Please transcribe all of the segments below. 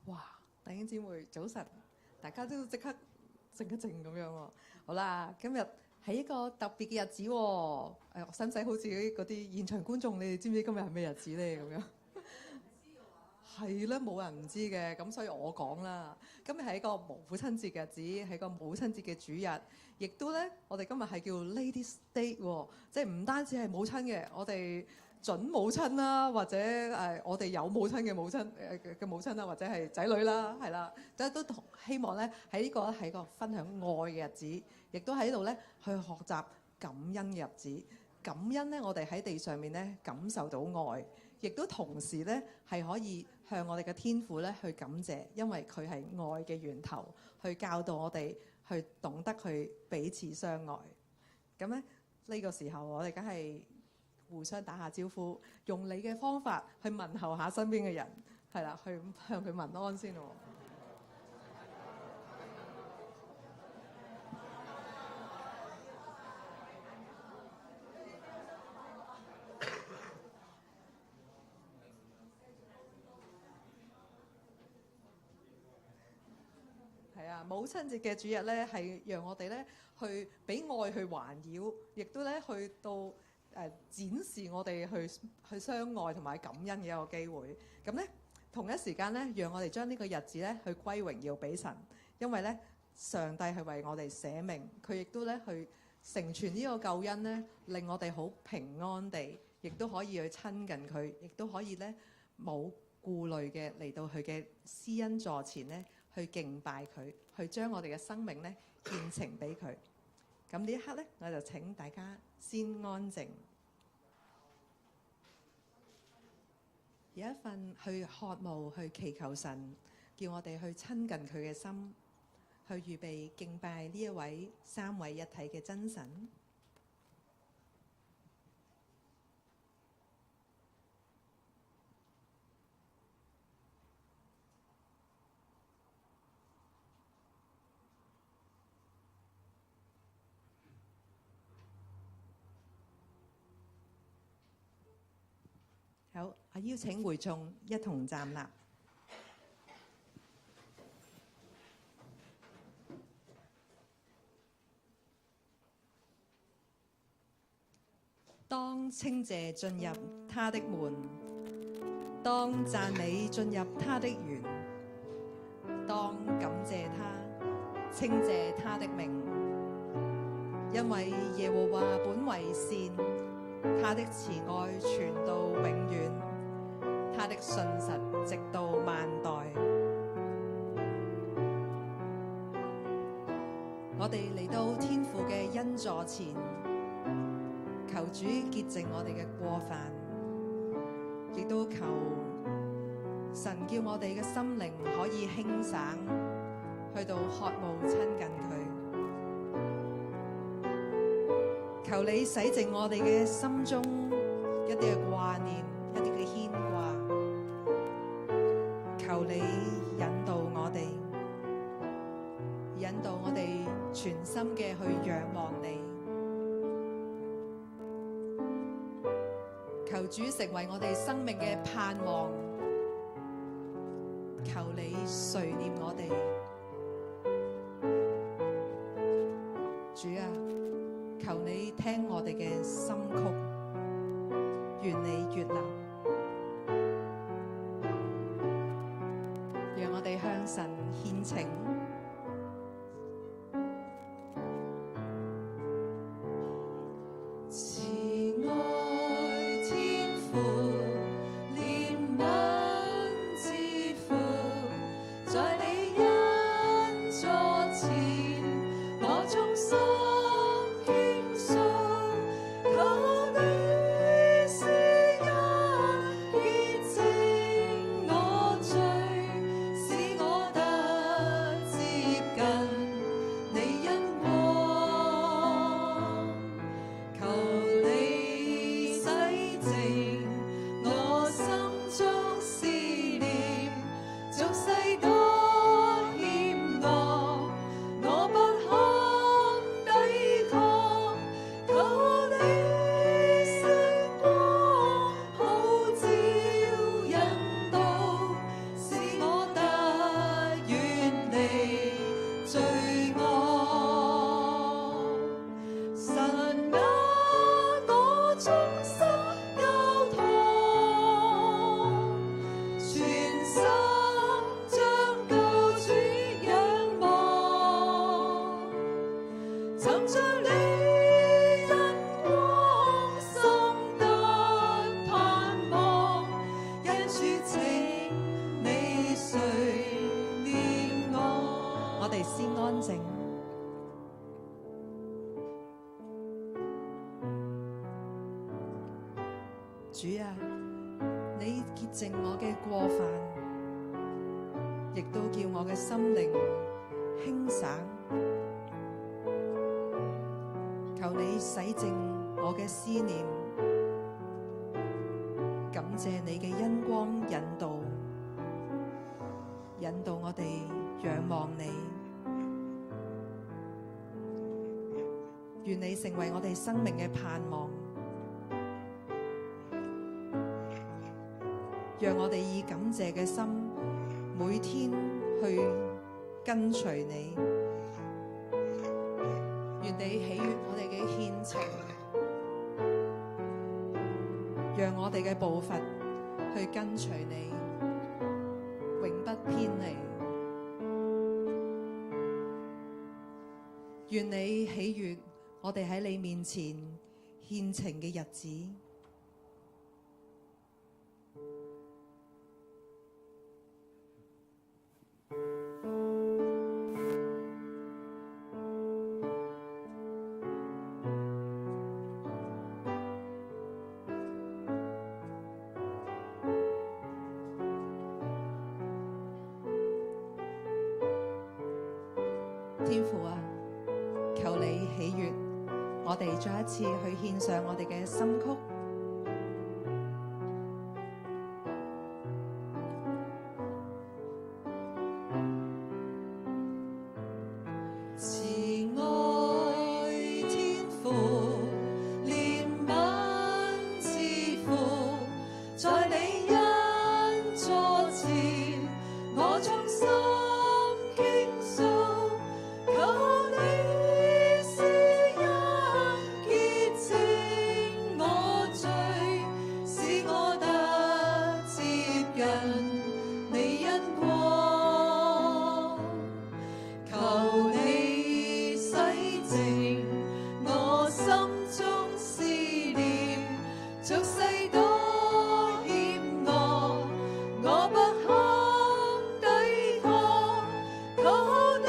哇！弟兄姊妹早晨，大家都即刻靜一靜咁樣喎。好啦，今日係一個特別嘅日子喎。我使唔使好似嗰啲現場觀眾，你哋知唔知今日係咩日子咧？咁樣係啦，冇人唔知嘅，咁所以我講啦。今日係一個母親節嘅日子，係個母親節嘅主日，亦都咧，我哋今日係叫 Ladies' Day 喎，即係唔單止係母親嘅，我哋準母親啦，或者我哋有母親嘅母親嘅母親啦，或者係仔女啦，係啦，都同希望咧喺呢個係個分享愛嘅日子，亦都喺度咧去學習感恩嘅日子。感恩咧，我哋喺地上面咧感受到愛，亦都同時咧係可以向我哋嘅天父咧去感謝，因為佢係愛嘅源頭，去教導我哋去懂得去彼此相愛。咁咧呢個時候，我哋梗係互相打下招呼，用你嘅方法去問候下身邊嘅人，係啦，去向佢問安先喎。係啊，母親節嘅主日咧，係讓我哋咧去俾愛去環繞，亦都咧去到展示我哋去相愛同埋感恩嘅一個機會。咁咧同一時間咧，讓我哋將呢個日子咧去歸榮耀俾神，因為咧上帝係為我哋捨命，佢亦都咧去成全呢個救恩咧，令我哋好平安地，亦都可以去親近佢，亦都可以咧冇顧慮嘅嚟到佢嘅施恩座前咧，去敬拜佢，去將我哋嘅生命咧獻呈俾佢。咁呢一刻咧，我就請大家先安靜，有一份去渴慕、去祈求神，叫我哋去親近佢嘅心，去預備敬拜呢一位三位一體嘅真神。好，我邀請會眾一同站立。當稱謝進入他的門，當讚美進入他的園，當感謝他，稱謝他的名，因為耶和華本為善。他的慈愛傳到永遠，他的信實直到萬代。我哋嚟到天父嘅恩座前，求主潔淨我哋嘅過犯，亦都求神叫我哋嘅心靈可以輕省，去到渴慕親近佢。求你洗淨我哋嘅心中一啲嘅掛念，一啲嘅牽掛。求你引導我哋，引導我哋全心嘅去仰望你。求主成為我哋生命嘅盼望。求你垂念我哋，主啊！求你聽我哋嘅心曲，願你悅納，讓我哋向神獻情。主啊，你潔淨我嘅過犯，亦都叫我嘅心靈輕省。求你洗淨我嘅思念，感謝你嘅恩光引導，引導我哋仰望你。願你成為我哋生命嘅盼望。讓我哋以感謝嘅心，每天去跟隨你。願你喜悅我哋嘅獻情，讓我哋嘅步伐去跟隨你，永不偏離。願你喜悅我哋喺你面前獻情嘅日子。天父啊，求你喜悅我哋再一次去獻上我哋嘅心曲。慈愛天父，憐憫之父，在你恩座前，我衷心傾訴。求你施恩潔淨我罪，使我得接近你恩光。求你洗淨我心中思念，俗世多險惡，我不堪抵抗。求你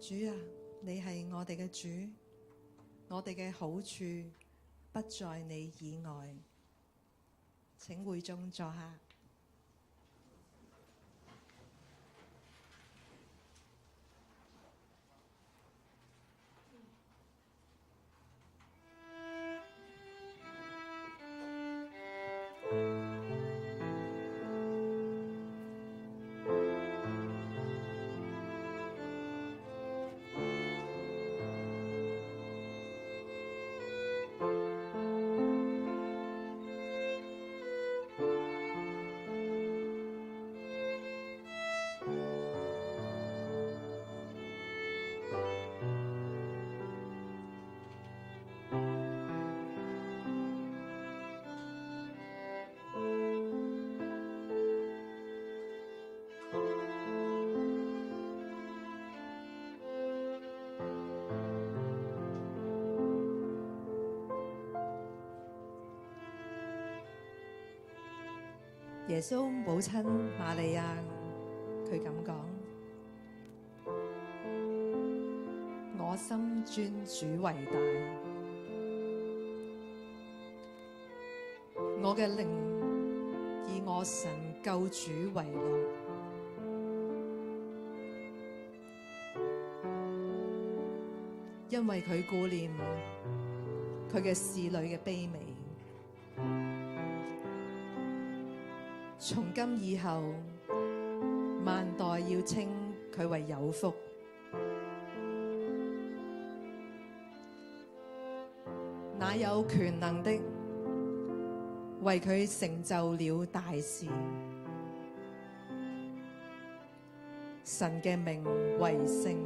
主啊，你係我哋嘅主，我哋嘅好處不在你以外。請會眾坐下。耶穌母親瑪利亞，佢咁講：我心尊主為大，我嘅靈以我神救主為樂。因為佢顧念佢嘅侍女嘅卑微。從今以後，萬代要稱佢為有福。那有權能的為佢成就了大事，神嘅名為聖。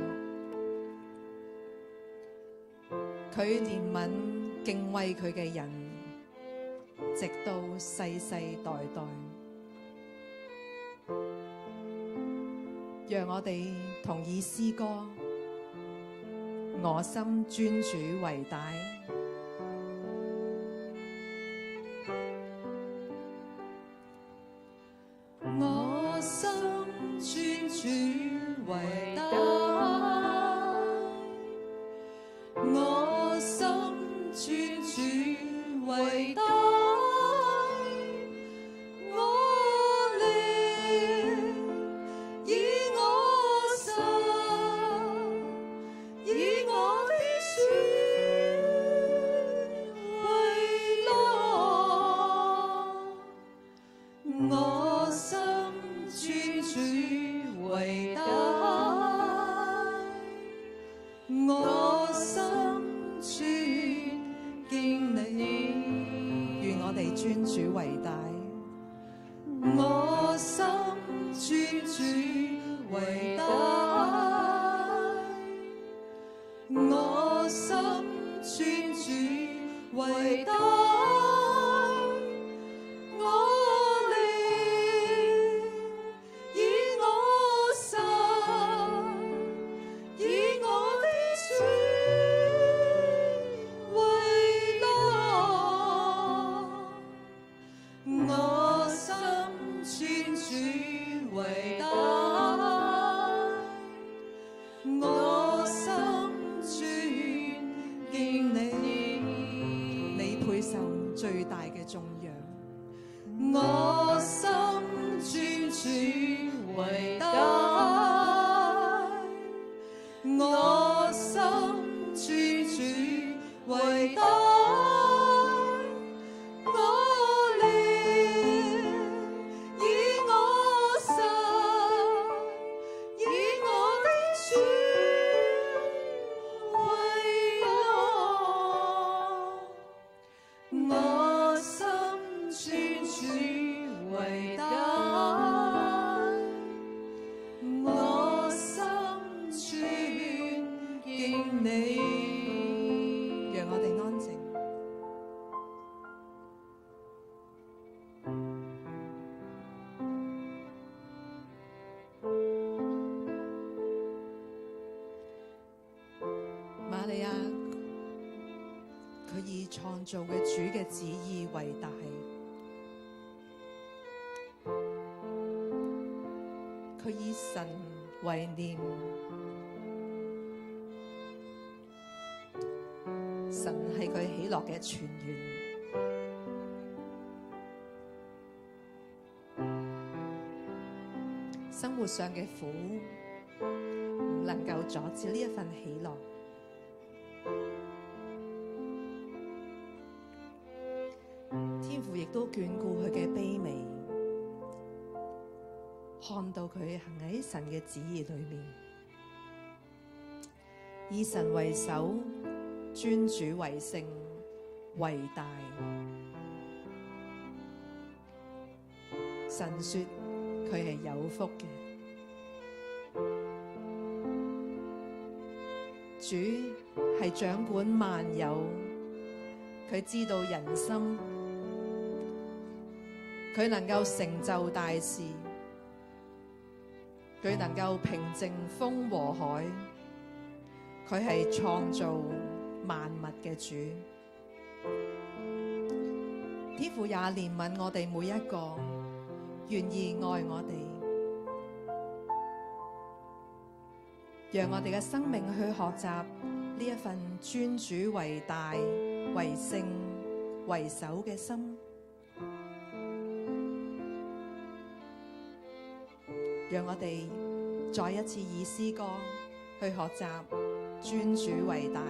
佢憐憫敬畏佢嘅人，直到世世代代。讓我哋同以詩歌，我心尊主為大。我心尊主為大，我心尊主為大。瑪利亞，佢以創造嘅主嘅旨意為大，佢以神為念，神係佢喜樂嘅泉源。生活上嘅苦唔能夠阻止呢一份喜樂。天父亦都眷顧佢嘅卑微，看到佢行喺神嘅旨意裏面，以神為首，尊主為聖，為大。神說佢係有福嘅，主係掌管萬有，佢知道人心，佢能夠成就大事，佢能夠平靜風和海，佢係創造萬物嘅主。天父也憐憫我哋每一個，願意愛我哋，讓我哋嘅生命去學習呢一份尊主為大、為聖、為首嘅心。讓我哋再一次以詩歌去學習尊主為大。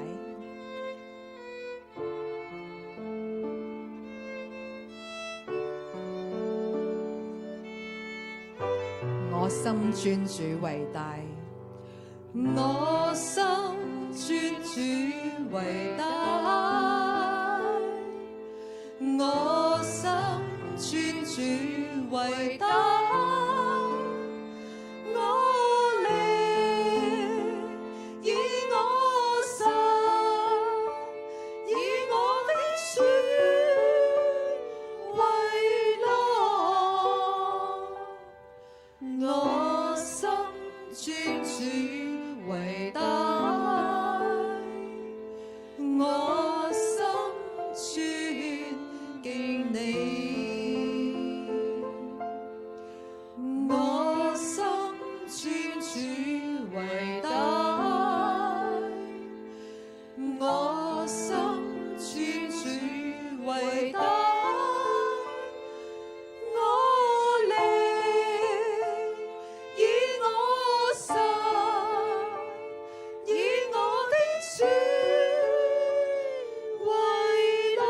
我心尊主為大，我心尊主為大，我心尊主為大，我靈以我心，以我的主為樂，我心尊主為大，我心尊敬你，我心尊主為大，我心尊主為大，我靈以我心，以我的主為樂，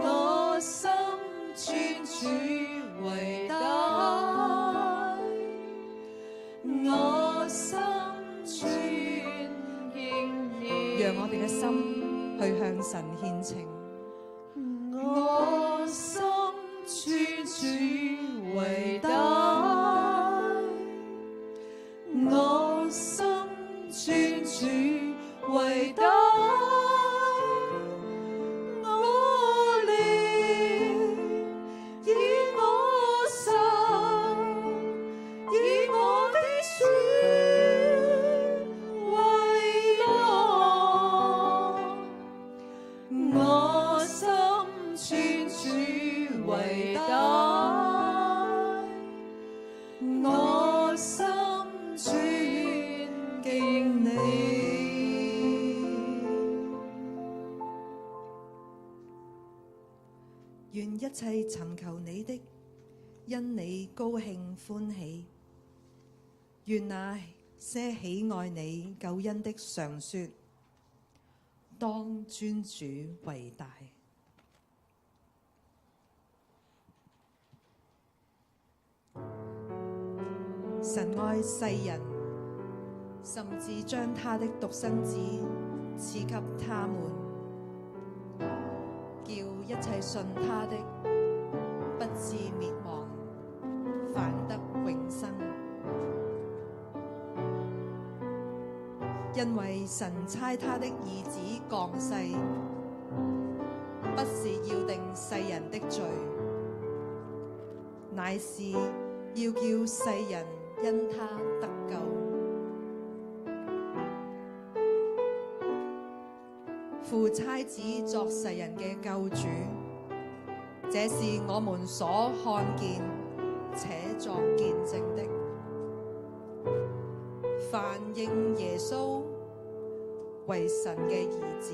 我心尊主為大，我心尊敬你。讓我哋嘅心去向神獻情。我心尊主為大，我心尊主為大，我靈以我心，以我的主為樂，我心尊主為大，我心尊敬你。願一切尋求你的，因你高興歡喜；願那些喜愛你救恩的常說，當尊主為大。神愛世人，甚至將他的獨生子賜給他們，叫一切信他的不至滅亡，反得永生。因為神差他的兒子降世，不是要定世人的罪，乃是要叫世人因他得救。父差子作世人嘅救主，這是我們所看見且作見證的。凡認耶穌為神嘅兒子，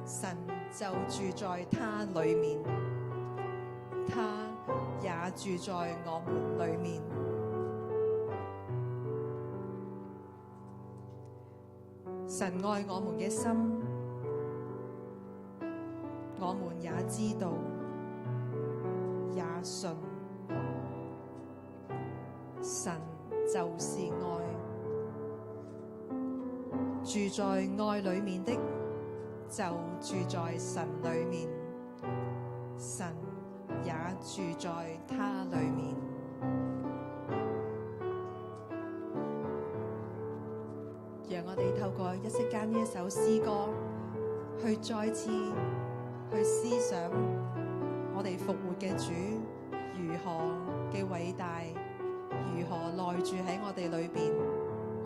神就住在他裏面，他也住在我們裏面。神愛我們嘅心，我們也知道，也信。神就是愛，住在愛裏面的，就住在神裏面，神也住在他裏面。讓我哋透過一息間呢一首詩歌，去再次去思想我哋復活嘅主如何嘅偉大，如何內住喺我哋裏邊，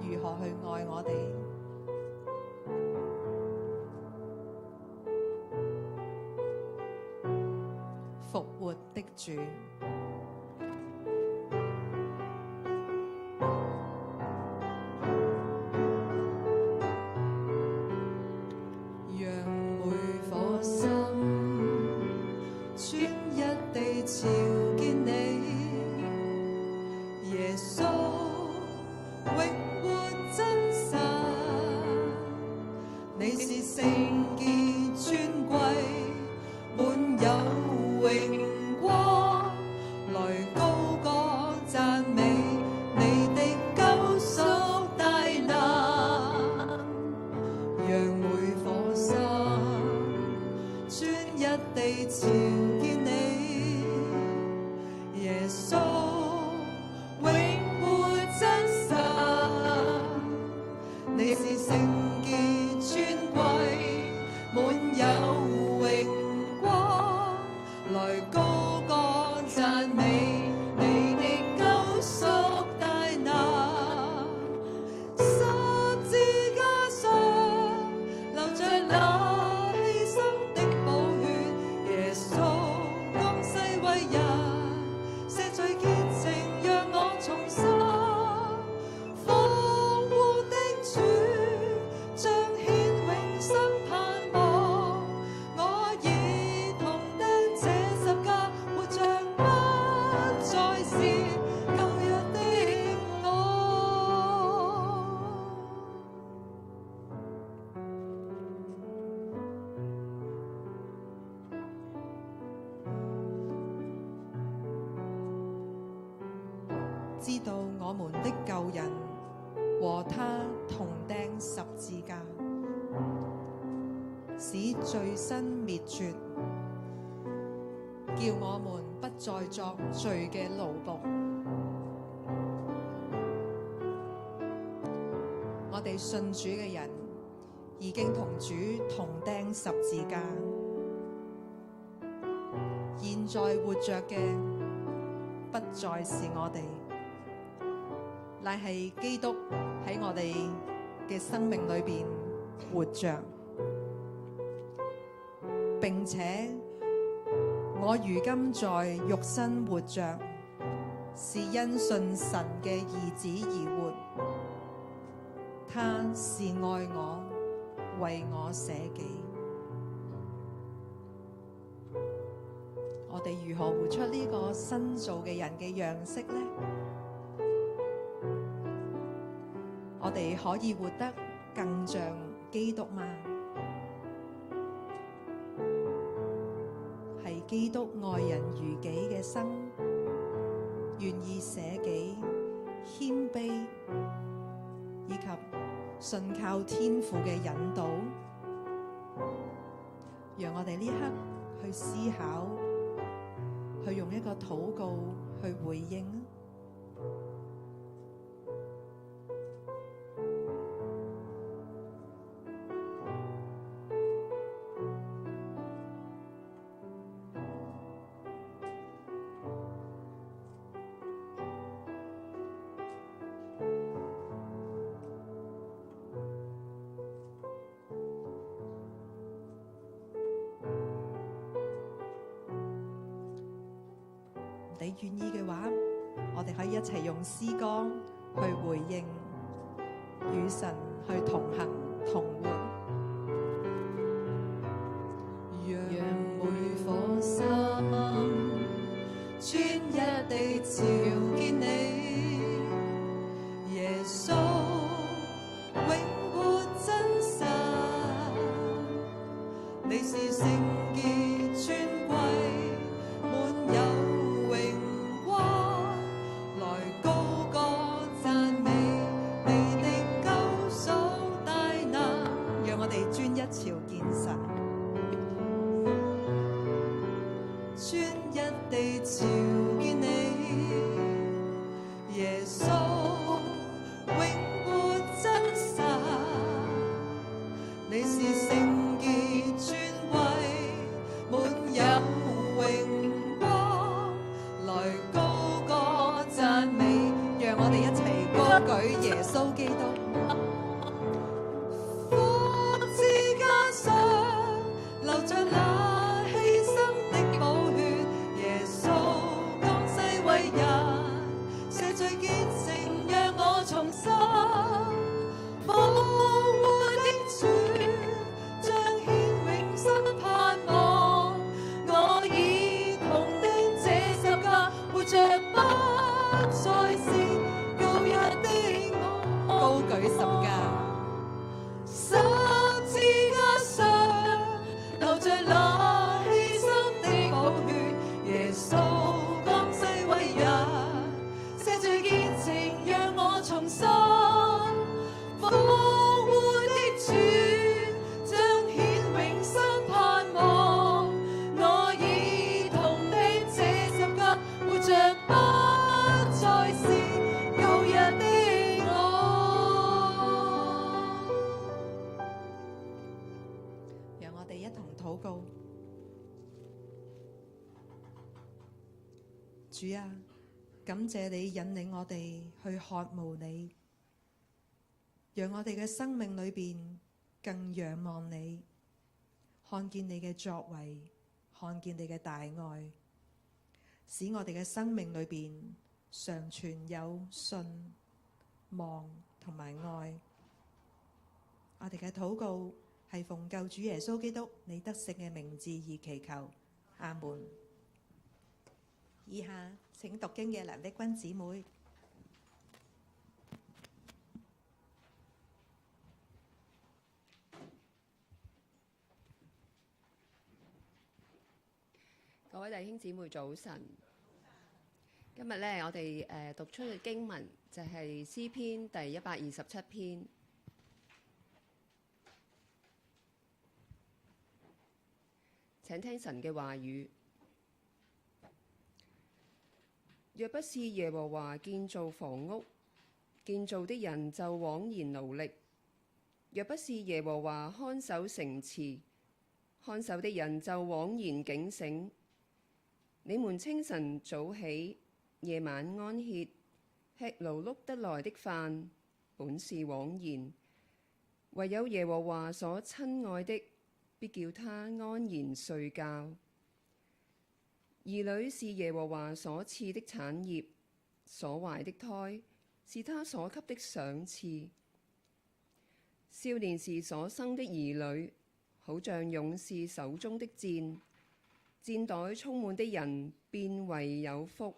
如何去愛我哋。復活的主。朝見你，耶穌永知道我們的舊人和他同釘十字架，使罪身滅絕，叫我們不再作罪嘅奴僕。我哋信主嘅人已經同主同釘十字架，現在活着嘅不再是我哋，乃係基督喺我哋嘅生命裏邊活着，並且我如今在肉身活着，是因信神嘅兒子而活。他是愛我，為我捨己。我哋如何活出呢個新造嘅人嘅樣式呢？我哋可以活得更像基督嗎？係基督愛人如己嘅心，願意捨己、謙卑，以及信靠天父嘅引導，讓我哋呢刻去思考，去用一個禱告去回應。你願意嘅話，我哋可以一齊用詩歌去回應，與神去同行同活。讓每顆心專一地朝見你，耶穌永活真實，你是聖潔尊貴，滿有朝見神，專一地朝見你，耶穌永活真實，你是聖潔尊貴，滿有榮光，來高歌讚美，讓我哋一齊高舉耶穌基督。主啊，感謝你引領我哋去渴慕你，讓我哋嘅生命裏邊更仰望你，看見你嘅作為，看見你嘅大愛，使我哋嘅生命裏邊常存有信、望同埋愛。我哋嘅禱告係奉救主耶穌基督你得勝嘅名字而祈求，阿門。以下請讀經嘅梁碧君姊妹。各位弟兄姊妹早晨。今日咧，我哋讀出嘅經文就係詩篇第127篇。請聽神嘅話語。若不是耶和華建造房屋，建造的人就枉然勞力；若不是耶和華看守城池，看守的人就枉然警醒。你們清晨早起，夜晚安歇，吃勞碌得來的飯，本是枉然。唯有耶和華所親愛的，必叫他安然睡覺。兒女是耶和華所賜的產業，所懷的胎是他所給的賞賜。少年時所生的兒女，好像勇士手中的箭，箭袋充滿的人便為有福。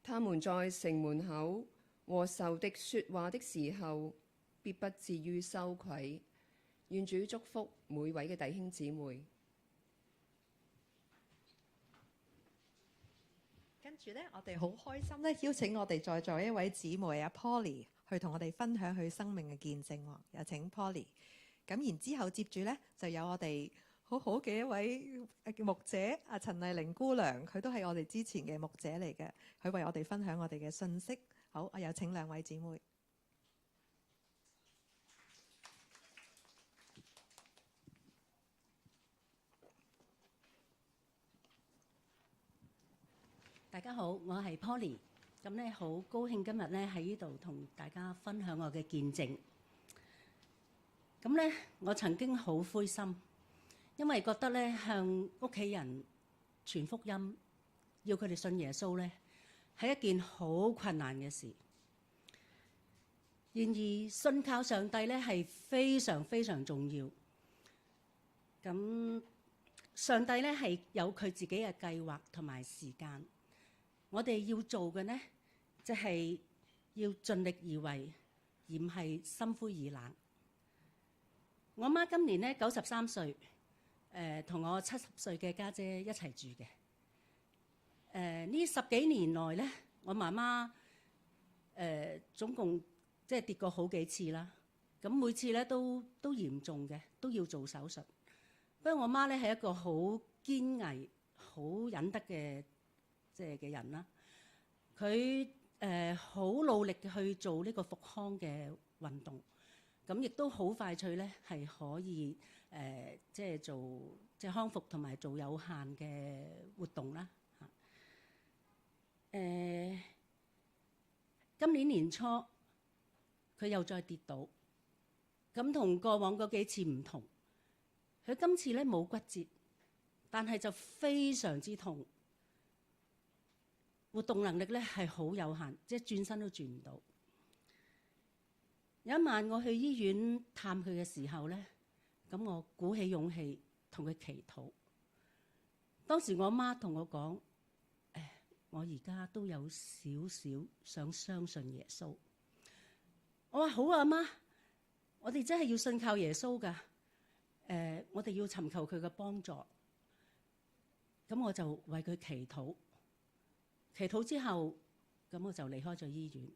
他們在城門口和仇敵說話的時候，必不至於羞愧。願主祝福每位嘅弟兄姊妹。跟住咧，我哋好開心咧，邀請我哋在座一位姊妹阿 Polly 去同我哋分享佢生命嘅見證。有請 Polly。咁然之後接住咧，就有我哋好好嘅一位牧者阿陳麗玲姑娘，佢都係我哋之前嘅牧者嚟嘅，佢為我哋分享我哋嘅信息。好，我有請兩位姊妹。大家好，我係 Polly。咁咧好高興今日咧喺呢度同大家分享我嘅見證。咁咧我曾經好灰心，因為覺得咧向屋企人傳福音，要佢哋信耶穌咧係一件好困難嘅事。然而信靠上帝咧係非常非常重要。咁上帝咧係有佢自己嘅計劃同埋時間。我哋要做嘅呢，就係要盡力而為，而唔係心灰意冷。我媽今年呢93歲，同我70歲嘅家姐一齊住嘅。呢10幾年來呢，我媽媽總共即係跌過好幾次啦。咁每次咧都嚴重嘅，都要做手術。不過我媽咧係一個好堅毅、好忍得嘅嘅人啦。佢好努力去做呢個復康嘅運動，咁亦都好快脆咧係可以做康復同埋做有限嘅活動啦。今年年初佢又再跌倒，咁同過往嗰幾次唔同，佢今次咧冇骨折，但係就非常之痛。活動能力咧係好有限，即係轉身都轉唔到。有一晚我去醫院探佢嘅時候咧，咁我鼓起勇氣同佢祈禱。當時我媽同我講：我而家都有少少想相信耶穌。我話好啊，阿媽，我哋真係要信靠耶穌㗎。我哋要尋求佢嘅幫助。咁我就為佢祈禱。祈禱之後，咁我就離開咗醫院。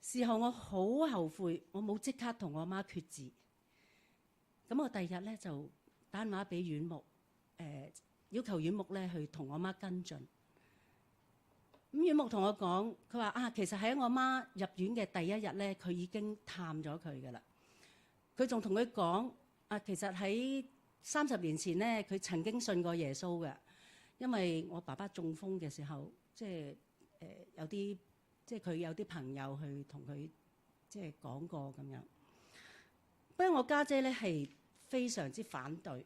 事後我好後悔，我冇即刻同我媽決志。咁我第二日咧就打電話俾院牧，要求院牧咧去同我媽跟進。咁院牧同我講，佢話其實喺我媽入院嘅第一日咧，佢已經探咗佢㗎啦。佢仲同佢講，其實喺30年前咧，佢曾經信過耶穌嘅。因為我爸爸中風嘅時候，有啲佢有啲朋友去同佢講過咁樣。不過我家姐咧係非常之反對。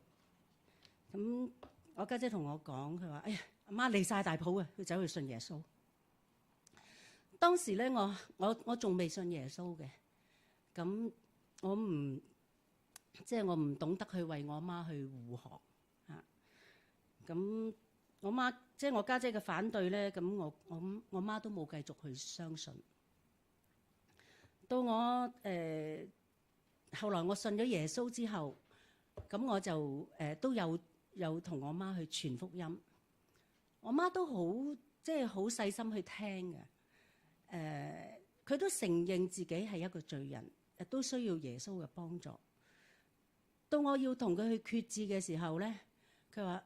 咁我家姐同我講，佢話：哎呀，阿媽離晒大譜啊，佢走去信耶穌。當時咧我仲未信耶穌嘅，咁我唔懂得去為我媽去護航嚇。咁我媽我家姐嘅反對咧，咁我媽都冇繼續去相信。到我後來我信咗耶穌之後，咁我就都有同我媽去傳福音。我媽都好即係好細心去聽嘅。佢都承認自己係一個罪人，亦都需要耶穌嘅幫助。到我要同佢去決志嘅時候咧，佢話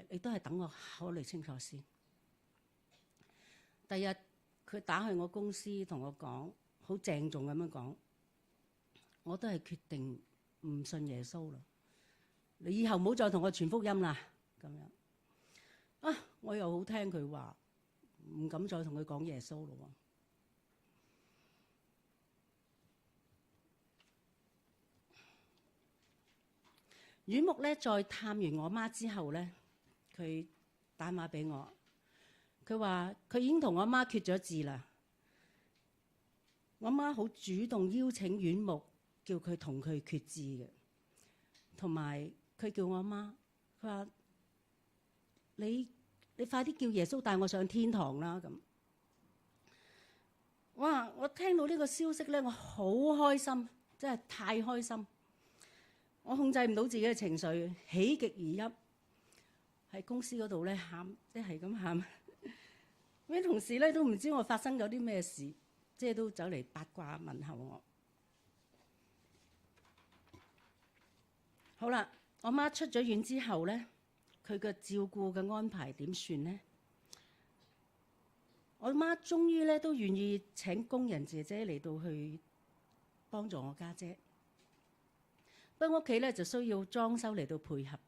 你都係等我考慮清楚先。第日佢打去我公司同我講，好鄭重咁樣講，我都係決定唔信耶穌啦。你以後唔好再同我傳福音啦。咁樣啊，我又好聽佢話，唔敢再同佢講耶穌咯。阮木咧，在探完我媽之後咧，佢打電話俾我，佢話佢已經同我媽決咗志啦。我媽好主動邀請阮木，叫佢同佢決志嘅，同埋佢叫我媽，佢話你快啲叫耶穌帶我上天堂啦咁。哇！我聽到呢個消息咧，我好開心，真係太開心。我控制唔到自己嘅情緒，喜極而泣，喺公司嗰度咧喊，即係咁喊。啲同事咧都唔知我發生咗啲咩事，即係都走嚟八卦問候我。好啦，我媽出咗院之後咧，佢嘅照顧嘅安排點算呢？我媽終於咧都願意請工人姐姐嚟到去幫助我家姐。不過屋企咧就需要裝修嚟到配合，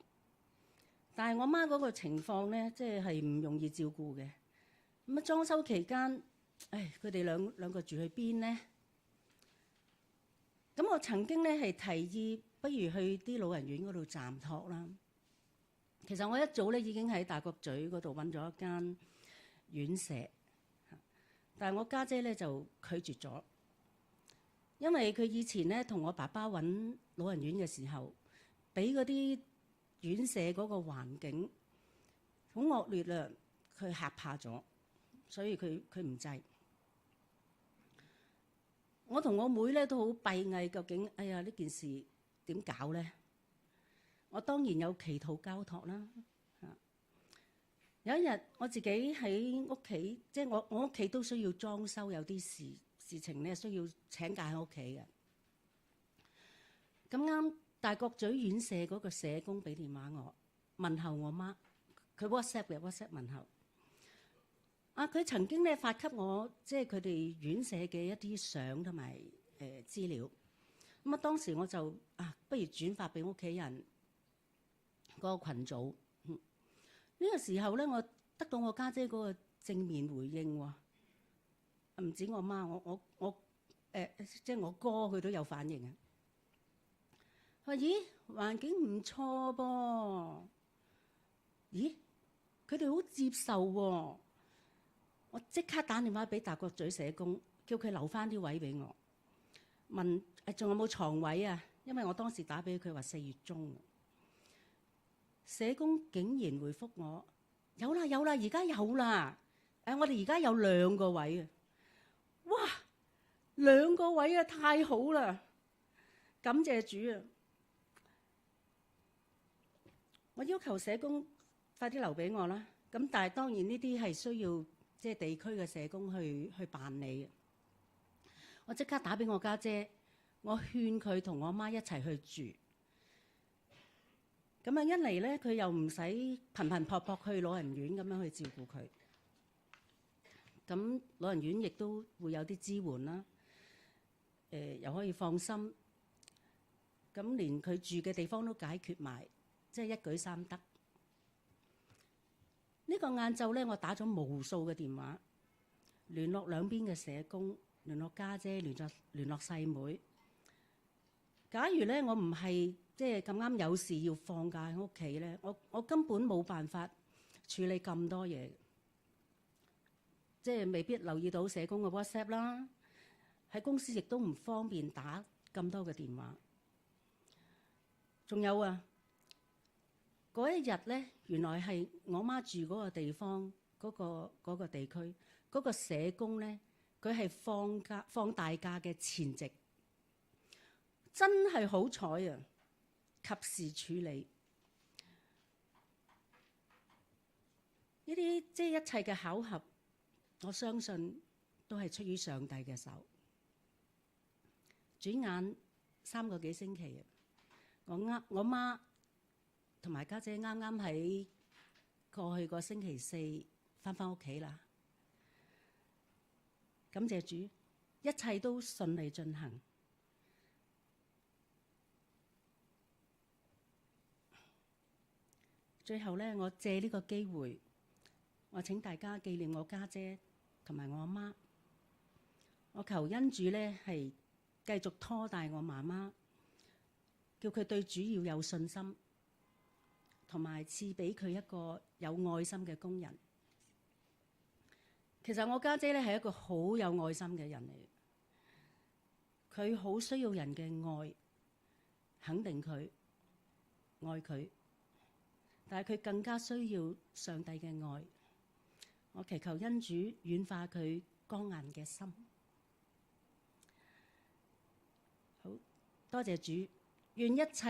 但係我媽嗰個情況咧，即係唔容易照顧嘅。咁啊，裝修期間，佢哋兩個住去邊呢？咁我曾經咧係提議，不如去啲老人院嗰度暫託啦。其實我一早咧已經喺大角咀嗰度揾咗一間院舍，但係我家姐咧就拒絕咗。因為佢以前咧同我爸爸揾老人院嘅時候，俾嗰啲院舍嗰個環境好惡劣啦，佢嚇怕咗，所以佢唔制。我同我妹咧都好閉翳，究竟呢件事點搞咧？我當然有祈禱交託啦。有一日我自己喺屋企，即係我屋企都需要裝修，有啲事情咧需要請假喺屋企嘅。咁啱大角咀院舍嗰個社工俾電話我問候我媽，佢 WhatsApp 問候。佢曾經咧發給我即係佢哋院舍嘅一啲相同埋資料。咁啊當時我就不如轉發俾屋企人嗰個群組。呢個時候咧，我得到我家姐嗰個正面回應喎。唔止我媽，即係我哥佢都有反應啊！佢話：咦，環境唔錯噃，咦，佢哋好接受喎。我即刻打電話俾大角咀社工，叫佢留翻啲位俾我。問仲有冇床位啊？因為我當時打俾佢話4月中。社工竟然回覆我：有啦，而家有啦。我哋而家有2個位啊！哇，2個位啊，太好啦！感謝主啊！我要求社工快啲留俾我啦。咁但係當然呢啲係需要即係地區嘅社工去辦理嘅。我即刻打俾我家姐，我勸佢同我媽一齊去住。咁一嚟咧，佢又唔使頻頻撲撲去老人院咁樣去照顧佢。咁老人院亦都會有啲支援啦，又可以放心。咁連佢住嘅地方都解決埋，即係一舉三得。呢個晏晝咧，我打咗無數嘅電話，聯絡兩邊嘅社工，聯絡家姐，聯絡細妹。假如咧我唔係即係咁啱有事要放假喺屋企咧，我根本冇辦法處理咁多嘢。即係未必留意到社工嘅 WhatsApp 啦，喺公司亦都唔方便打咁多嘅電話。仲有嗰一日咧，原來係我媽住嗰個地方嗰個地區嗰個社工咧，佢係放大假嘅前夕，真係好彩啊！及時處理。呢啲即係一切嘅巧合，我相信都係出於上帝嘅手。轉眼3個幾星期，我媽同埋家姐啱啱喺過去個星期4返屋企啦。感謝主，一切都順利進行。最後呢，我借呢個機會，我請大家紀念我家姐同埋我阿媽。我求恩主呢係繼續拖帶我媽媽，叫佢對主要有信心，同埋賜俾佢一個有愛心嘅工人。其實我家姐呢係一個好有愛心嘅人嚟，佢好需要人嘅愛，肯定佢，愛佢，但係佢更加需要上帝嘅愛。我祈求恩主軟化佢剛硬嘅心。好，多謝主，願一切